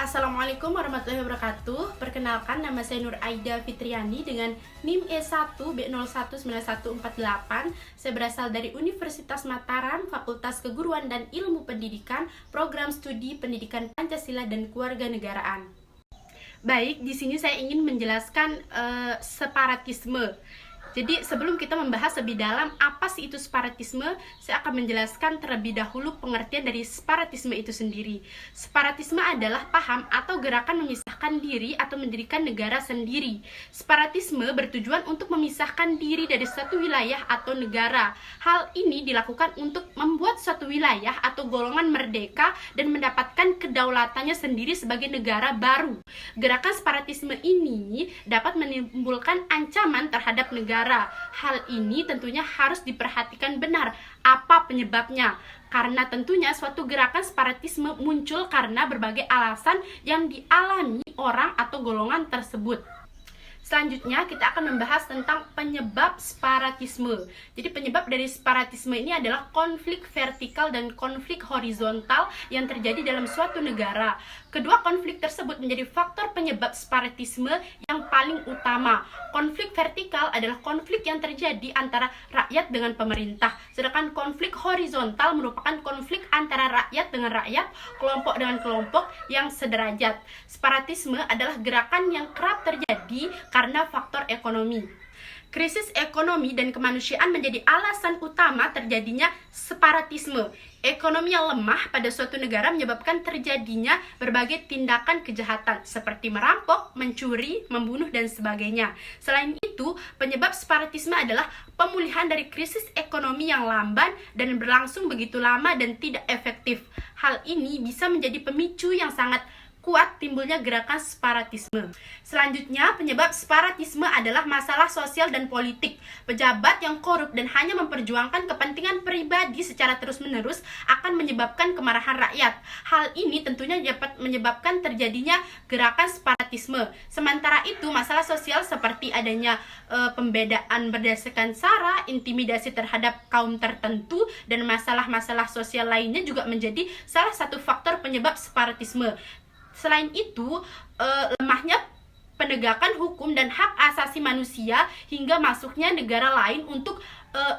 Assalamualaikum warahmatullahi wabarakatuh. Perkenalkan, nama saya Nur Aida Fitriani dengan NIM E1B019148. Saya berasal dari Universitas Mataram, Fakultas Keguruan dan Ilmu Pendidikan, Program Studi Pendidikan Pancasila dan Kewarganegaraan. Baik, di sini saya ingin menjelaskan separatisme. Jadi sebelum kita membahas lebih dalam apa sih itu separatisme, saya akan menjelaskan terlebih dahulu pengertian dari separatisme itu sendiri. Separatisme adalah paham atau gerakan memisahkan diri atau mendirikan negara sendiri. Separatisme bertujuan untuk memisahkan diri dari suatu wilayah atau negara. Hal ini dilakukan untuk membuat suatu wilayah atau golongan merdeka dan mendapatkan kedaulatannya sendiri sebagai negara baru. Gerakan separatisme ini dapat menimbulkan ancaman terhadap negara. Hal ini tentunya harus diperhatikan benar apa penyebabnya, karena tentunya suatu gerakan separatisme muncul karena berbagai alasan yang dialami orang atau golongan tersebut. Selanjutnya kita akan membahas tentang penyebab separatisme. Jadi penyebab dari separatisme ini adalah konflik vertikal dan konflik horizontal yang terjadi dalam suatu negara. Kedua konflik tersebut menjadi faktor penyebab separatisme yang paling utama. Konflik vertikal adalah konflik yang terjadi antara rakyat dengan pemerintah, sedangkan konflik horizontal merupakan konflik antara rakyat dengan rakyat, kelompok dengan kelompok yang sederajat. Separatisme adalah gerakan yang kerap terjadi karena faktor ekonomi. Krisis ekonomi dan kemanusiaan menjadi alasan utama terjadinya separatisme. Ekonomi yang lemah pada suatu negara menyebabkan terjadinya berbagai tindakan kejahatan seperti merampok, mencuri, membunuh, dan sebagainya. Selain itu, penyebab separatisme adalah pemulihan dari krisis ekonomi yang lamban dan berlangsung begitu lama dan tidak efektif. Hal ini bisa menjadi pemicu yang sangat kuat timbulnya gerakan separatisme. Selanjutnya, penyebab separatisme adalah masalah sosial dan politik. Pejabat yang korup dan hanya memperjuangkan kepentingan pribadi secara terus-menerus akan menyebabkan kemarahan rakyat. Hal ini tentunya dapat menyebabkan terjadinya gerakan separatisme. Sementara itu, masalah sosial seperti adanya pembedaan berdasarkan sara, intimidasi terhadap kaum tertentu, dan masalah-masalah sosial lainnya juga menjadi salah satu faktor penyebab separatisme. Selain itu, lemahnya penegakan hukum dan hak asasi manusia hingga masuknya negara lain untuk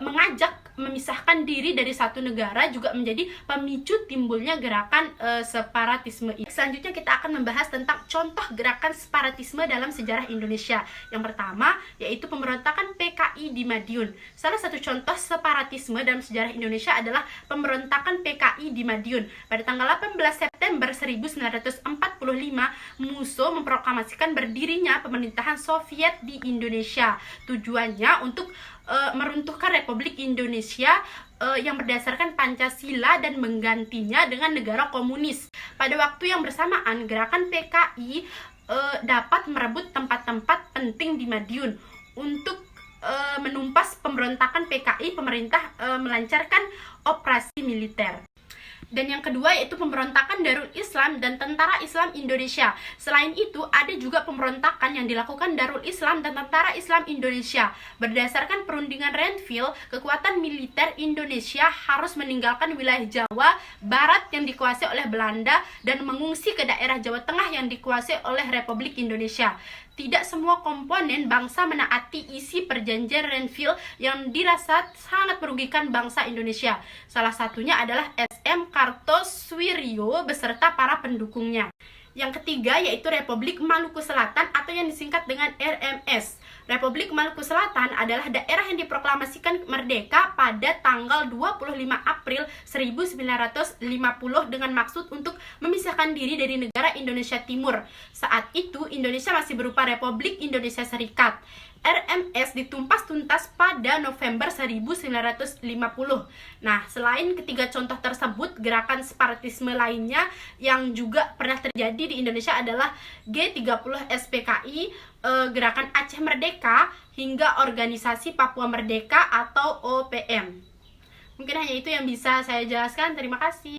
mengajak memisahkan diri dari satu negara juga menjadi pemicu timbulnya gerakan separatisme ini. Selanjutnya kita akan membahas tentang contoh gerakan separatisme dalam sejarah Indonesia. Yang pertama yaitu pemberontakan PKI di Madiun. Salah satu contoh separatisme dalam sejarah Indonesia adalah pemberontakan PKI di Madiun. Pada tanggal 18 September 1945, Musso memproklamasikan berdirinya pemerintahan Soviet di Indonesia. Tujuannya untuk meruntuhkan Republik Indonesia yang berdasarkan Pancasila dan menggantinya dengan negara komunis. Pada waktu yang bersamaan, gerakan PKI dapat merebut tempat-tempat penting di Madiun. Untuk menumpas pemberontakan PKI, pemerintah melancarkan operasi militer. Dan yang kedua yaitu pemberontakan Darul Islam dan Tentara Islam Indonesia. Selain itu, ada juga pemberontakan yang dilakukan Darul Islam dan Tentara Islam Indonesia. Berdasarkan perundingan Renville, kekuatan militer Indonesia harus meninggalkan wilayah Jawa Barat yang dikuasai oleh Belanda dan mengungsi ke daerah Jawa Tengah yang dikuasai oleh Republik Indonesia. Tidak semua komponen bangsa menaati isi perjanjian Renville yang dirasa sangat merugikan bangsa Indonesia. Salah satunya adalah SM Kartosoewirjo beserta para pendukungnya. Yang ketiga yaitu Republik Maluku Selatan atau yang disingkat dengan RMS. Republik Maluku Selatan adalah daerah yang diproklamasikan merdeka pada tanggal 25 April 1950 dengan maksud untuk memisahkan diri dari negara Indonesia Timur. Saat itu Indonesia masih berupa Republik Indonesia Serikat. RMS ditumpas tuntas pada November 1950. Nah, selain ketiga contoh tersebut, gerakan separatisme lainnya yang juga pernah terjadi di Indonesia adalah G30 SPKI, Gerakan Aceh Merdeka, hingga Organisasi Papua Merdeka atau OPM. Mungkin hanya itu yang bisa saya jelaskan. Terima kasih.